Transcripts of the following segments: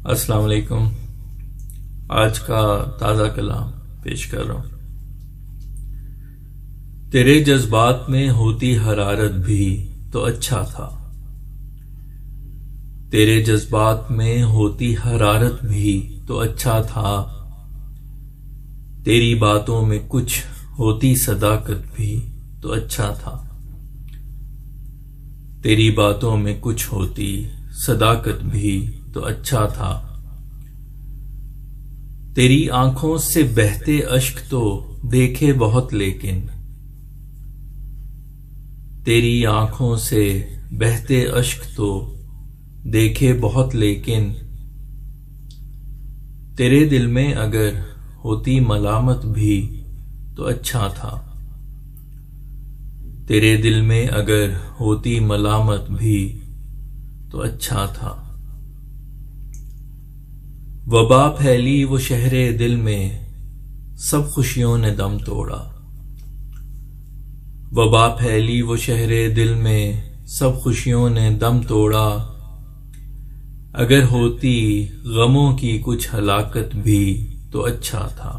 السلام علیکم۔ آج کا تازہ کلام پیش کر رہا ہوں۔ تیرے جذبات میں ہوتی حرارت بھی تو اچھا تھا، تیرے جذبات میں ہوتی حرارت بھی تو اچھا تھا، تیری باتوں میں کچھ ہوتی صداقت بھی تو اچھا تھا، تیری باتوں میں کچھ ہوتی صداقت بھی تو اچھا تھا، تیری آنکھوں سے بہتے اشک تو دیکھے بہت لیکن، تیری آنکھوں سے بہتے اشک تو دیکھے بہت لیکن، تیرے دل میں اگر ہوتی ملامت بھی تو اچھا تھا، تیرے دل میں اگر ہوتی ملامت بھی تو اچھا تھا، وبا پھیلی وہ شہر دل میں سب خوشیوں نے دم توڑا، وبا پھیلی وہ شہر دل میں سب خوشیوں نے دم توڑا، اگر ہوتی غموں کی کچھ ہلاکت بھی تو اچھا تھا،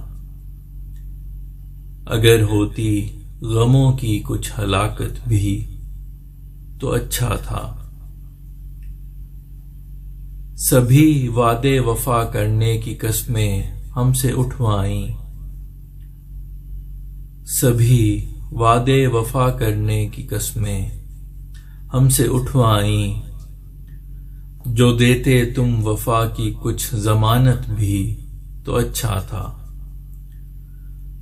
اگر ہوتی غموں کی کچھ ہلاکت بھی تو اچھا تھا، سبھی وعدے وفا کرنے کی قسمیں ہم سے اٹھوائیں، سبھی وعدے وفا کرنے کی قسمیں ہم سے اٹھوائیں، جو دیتے تم وفا کی کچھ ضمانت بھی تو اچھا تھا،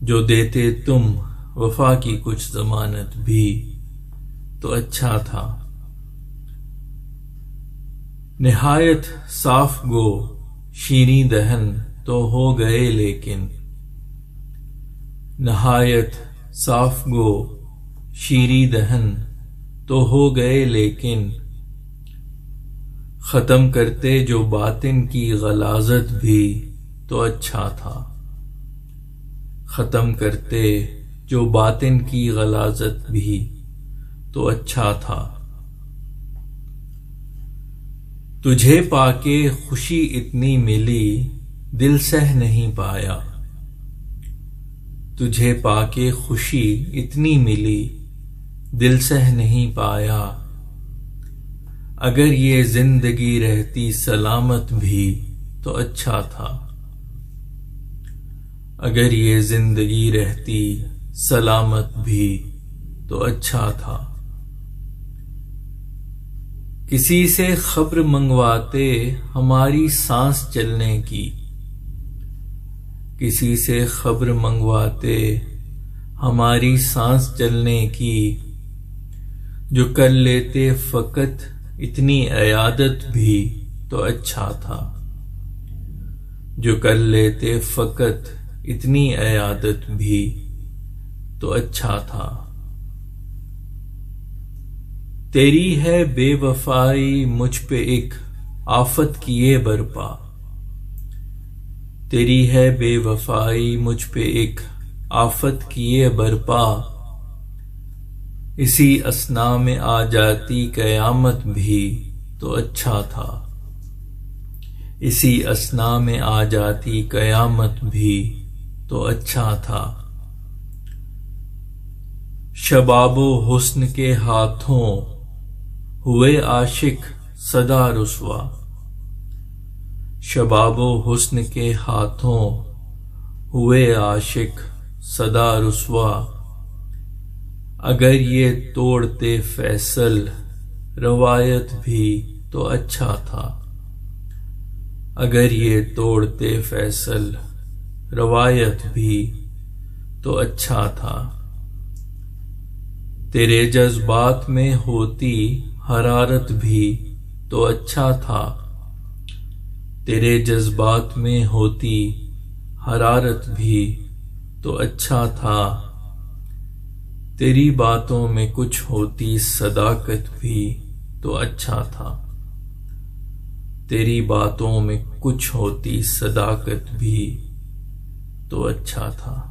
جو دیتے تم وفا کی کچھ ضمانت بھی تو اچھا تھا، نہایت صاف گو شیریں دہن تو ہو گئے لیکن، نہایت صاف گو شیریں دہن تو ہو گئے لیکن، ختم کرتے جو باطن کی غلاظت بھی تو اچھا تھا، ختم کرتے جو باطن کی غلاظت بھی تو اچھا تھا، تجھے پا کے خوشی اتنی ملی دل سہ نہیں پایا، تجھے پا کے خوشی اتنی ملی دل سہ نہیں پایا، اگر یہ زندگی رہتی سلامت بھی تو اچھا تھا، اگر یہ زندگی رہتی سلامت بھی تو اچھا تھا، کسی سے خبر منگواتے ہماری سانس چلنے کی، کسی سے خبر منگواتے ہماری سانس چلنے کی، جو کر لیتے فقط اتنی عیادت بھی تو اچھا تھا، جو کر لیتے فقط اتنی عیادت بھی تو اچھا تھا، تیری ہے بے وفائی مجھ پہ ایک آفت کیے برپا، تیری ہے بے وفائی مجھ پہ ایک آفت کیے برپا، اسی اثنا میں آ جاتی قیامت بھی تو اچھا تھا، اسی اثنا میں آ جاتی قیامت بھی تو اچھا تھا، شباب و حسن کے ہاتھوں ہوئے عاشق سدا رسوا، شباب و حسن کے ہاتھوں ہوئے عاشق سدا رسوا، اگر یہ توڑتے فیصل روایت بھی تو اچھا تھا، اگر یہ توڑتے فیصل روایت بھی تو اچھا تھا، تیرے جذبات میں ہوتی حرارت بھی تو اچھا تھا، تیرے جذبات میں ہوتی حرارت بھی تو اچھا تھا، تیری باتوں میں کچھ ہوتی صداقت بھی تو اچھا تھا، تیری باتوں میں کچھ ہوتی صداقت بھی تو اچھا تھا۔